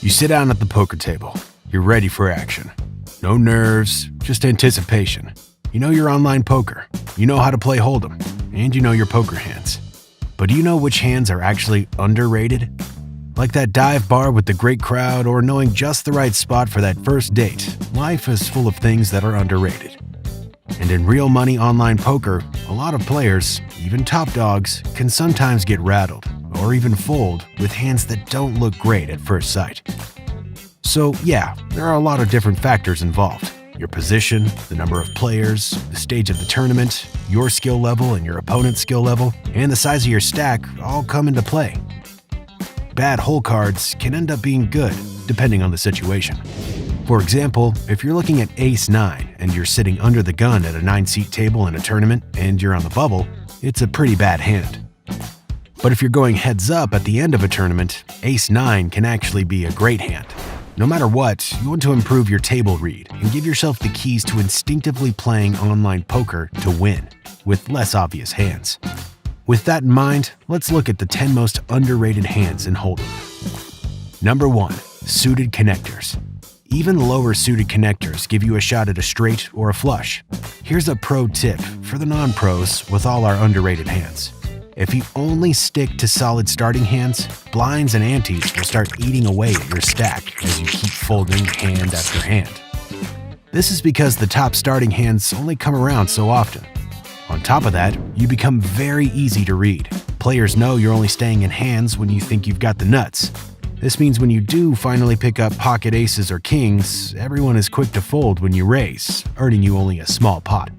You sit down at the poker table. You're ready for action. No nerves, just anticipation. You know your online poker. You know how to play Hold'em. And you know your poker hands. But do you know which hands are actually underrated? Like that dive bar with the great crowd or knowing just the right spot for that first date, life is full of things that are underrated. And in real money online poker, a lot of players, even top dogs, can sometimes get rattled or even fold with hands that don't look great at first sight. So yeah, there are a lot of different factors involved. Your position, the number of players, the stage of the tournament, your skill level and your opponent's skill level, and the size of your stack all come into play. Bad hole cards can end up being good, depending on the situation. For example, if you're looking at Ace-9 and you're sitting under the gun at a 9-seat table in a tournament and you're on the bubble, it's a pretty bad hand. But if you're going heads up at the end of a tournament, Ace-9 can actually be a great hand. No matter what, you want to improve your table read and give yourself the keys to instinctively playing online poker to win, with less obvious hands. With that in mind, let's look at the 10 most underrated hands in Hold'em. Number 1. Suited connectors. Even lower suited connectors give you a shot at a straight or a flush. Here's a pro tip for the non-pros with all our underrated hands. If you only stick to solid starting hands, blinds and antes will start eating away at your stack as you keep folding hand after hand. This is because the top starting hands only come around so often. On top of that, you become very easy to read. Players know you're only staying in hands when you think you've got the nuts. This means when you do finally pick up pocket aces or kings, everyone is quick to fold when you raise, earning you only a small pot.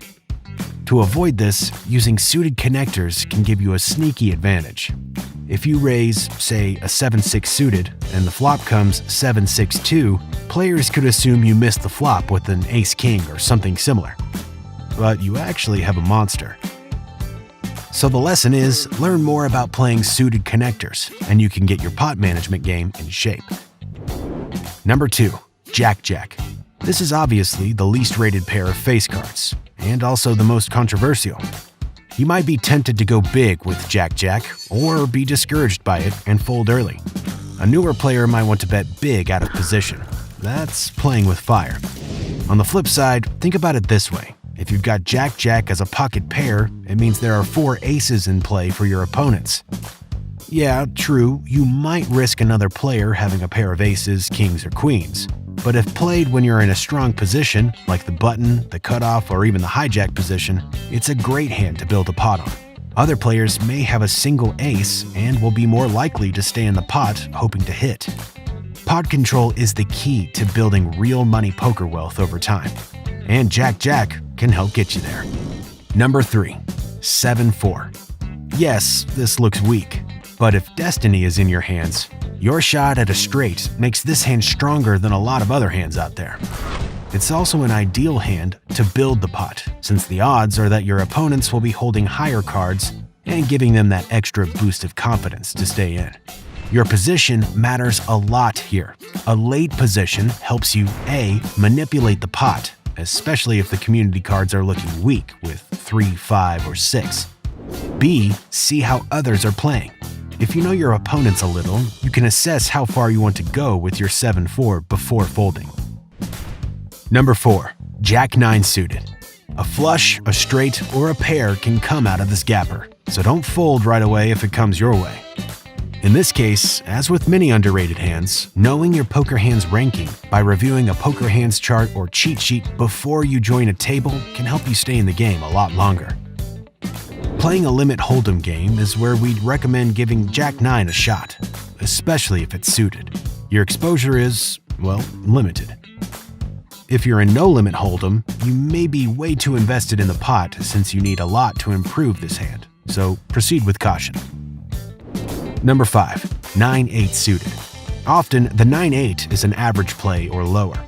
To avoid this, using suited connectors can give you a sneaky advantage. If you raise, say, a 7-6 suited, and the flop comes 7-6-2, players could assume you missed the flop with an ace-king or something similar. But you actually have a monster. So the lesson is, learn more about playing suited connectors, and you can get your pot management game in shape. Number 2. Jack-Jack. This is obviously the least rated pair of face cards, and also the most controversial. You might be tempted to go big with Jack-Jack, or be discouraged by it and fold early. A newer player might want to bet big out of position. That's playing with fire. On the flip side, think about it this way. If you've got Jack-Jack as a pocket pair, it means there are 4 aces in play for your opponents. Yeah, true, you might risk another player having a pair of aces, kings, or queens. But if played when you're in a strong position, like the button, the cutoff, or even the hijack position, it's a great hand to build a pot on. Other players may have a single ace and will be more likely to stay in the pot hoping to hit. Pot control is the key to building real money poker wealth over time. And Jack-Jack can help get you there. Number 3. 7-4. Yes, this looks weak, but if destiny is in your hands, your shot at a straight makes this hand stronger than a lot of other hands out there. It's also an ideal hand to build the pot, since the odds are that your opponents will be holding higher cards and giving them that extra boost of confidence to stay in. Your position matters a lot here. A late position helps you A. manipulate the pot, especially if the community cards are looking weak with 3, 5, or 6. B. See how others are playing. If you know your opponents a little, you can assess how far you want to go with your 7-4 before folding. Number 4. Jack-9 suited. A flush, a straight, or a pair can come out of this gapper, so don't fold right away if it comes your way. In this case, as with many underrated hands, knowing your poker hands ranking by reviewing a poker hands chart or cheat sheet before you join a table can help you stay in the game a lot longer. Playing a limit hold'em game is where we'd recommend giving Jack-9 a shot, especially if it's suited. Your exposure is, well, limited. If you're in no limit hold'em, you may be way too invested in the pot since you need a lot to improve this hand, so proceed with caution. Number 5. 9-8 suited. Often, the 9-8 is an average play or lower.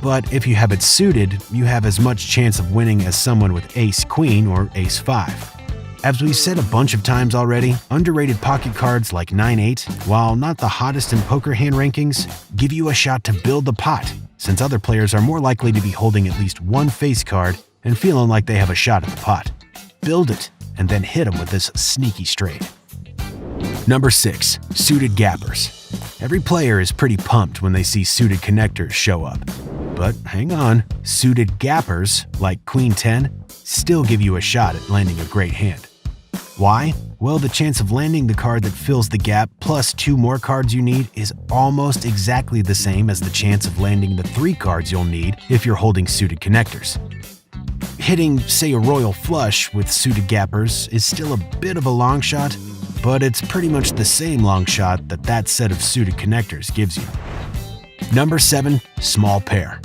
But if you have it suited, you have as much chance of winning as someone with ace-queen or ace-5. As we've said a bunch of times already, underrated pocket cards like 9-8, while not the hottest in poker hand rankings, give you a shot to build the pot, since other players are more likely to be holding at least one face card and feeling like they have a shot at the pot. Build it, and then hit them with this sneaky straight. Number 6. Suited gappers. Every player is pretty pumped when they see suited connectors show up. But hang on, suited gappers, like Queen 10, still give you a shot at landing a great hand. Why? Well, the chance of landing the card that fills the gap plus 2 more cards you need is almost exactly the same as the chance of landing the 3 cards you'll need if you're holding suited connectors. Hitting, say, a royal flush with suited gappers is still a bit of a long shot, but it's pretty much the same long shot that set of suited connectors gives you. Number 7. Small pair.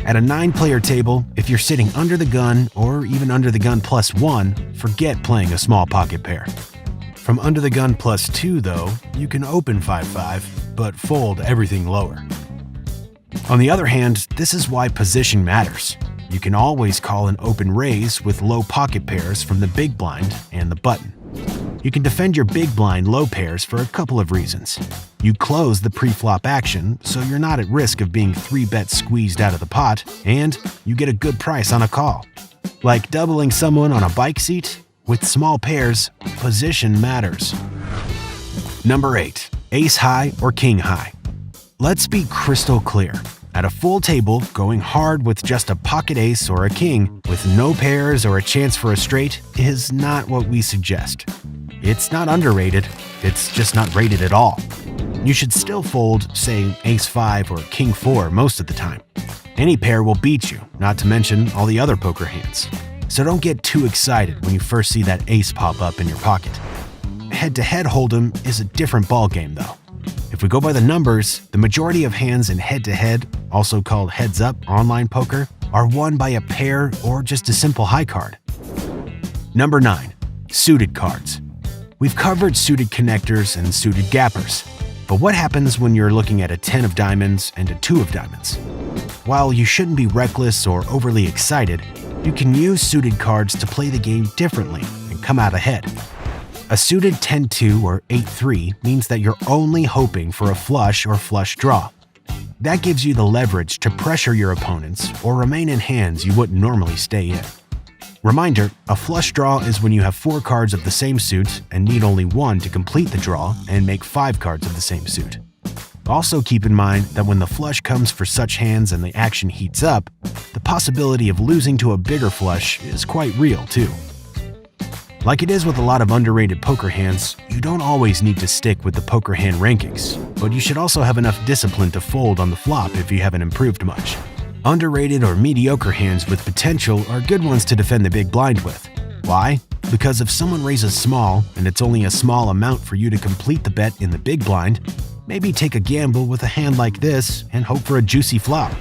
At a 9-player table, if you're sitting under the gun or even under the gun plus 1, forget playing a small pocket pair. From under the gun plus 2, though, you can open 5-5, but fold everything lower. On the other hand, this is why position matters. You can always call an open raise with low pocket pairs from the big blind and the button. You can defend your big blind low pairs for a couple of reasons. You close the pre-flop action, so you're not at risk of being 3-bet squeezed out of the pot, and you get a good price on a call. Like doubling someone on a bike seat, with small pairs, position matters. Number 8. Ace high or king high. Let's be crystal clear. At a full table, going hard with just a pocket ace or a king, with no pairs or a chance for a straight, is not what we suggest. It's not underrated, it's just not rated at all. You should still fold, say, ace 5 or king 4 most of the time. Any pair will beat you, not to mention all the other poker hands. So don't get too excited when you first see that ace pop up in your pocket. Head-to-head hold'em is a different ballgame, though. If we go by the numbers, the majority of hands in head-to-head, also called heads-up online poker, are won by a pair or just a simple high card. Number 9. Suited cards. We've covered suited connectors and suited gappers. But what happens when you're looking at a 10 of diamonds and a 2 of diamonds? While you shouldn't be reckless or overly excited, you can use suited cards to play the game differently and come out ahead. A suited 10-2 or 8-3 means that you're only hoping for a flush or flush draw. That gives you the leverage to pressure your opponents or remain in hands you wouldn't normally stay in. Reminder, a flush draw is when you have 4 cards of the same suit and need only 1 to complete the draw and make 5 cards of the same suit. Also keep in mind that when the flush comes for such hands and the action heats up, the possibility of losing to a bigger flush is quite real too. Like it is with a lot of underrated poker hands, you don't always need to stick with the poker hand rankings, but you should also have enough discipline to fold on the flop if you haven't improved much. Underrated or mediocre hands with potential are good ones to defend the big blind with. Why? Because if someone raises small and it's only a small amount for you to complete the bet in the big blind, maybe take a gamble with a hand like this and hope for a juicy flop.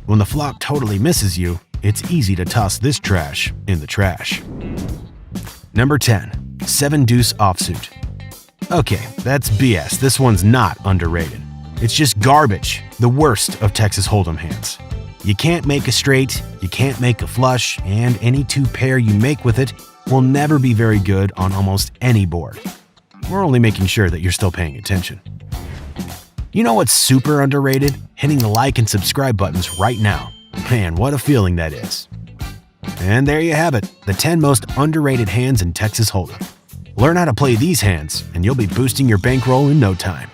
When the flop totally misses you, it's easy to toss this trash in the trash. Number 10. 7 Deuce offsuit. Okay, that's BS. This one's not underrated. It's just garbage, the worst of Texas Hold'em hands. You can't make a straight, you can't make a flush, and any 2 pair you make with it will never be very good on almost any board. We're only making sure that you're still paying attention. You know what's super underrated? Hitting the like and subscribe buttons right now. Man, what a feeling that is. And there you have it, the 10 most underrated hands in Texas Hold'em. Learn how to play these hands, and you'll be boosting your bankroll in no time.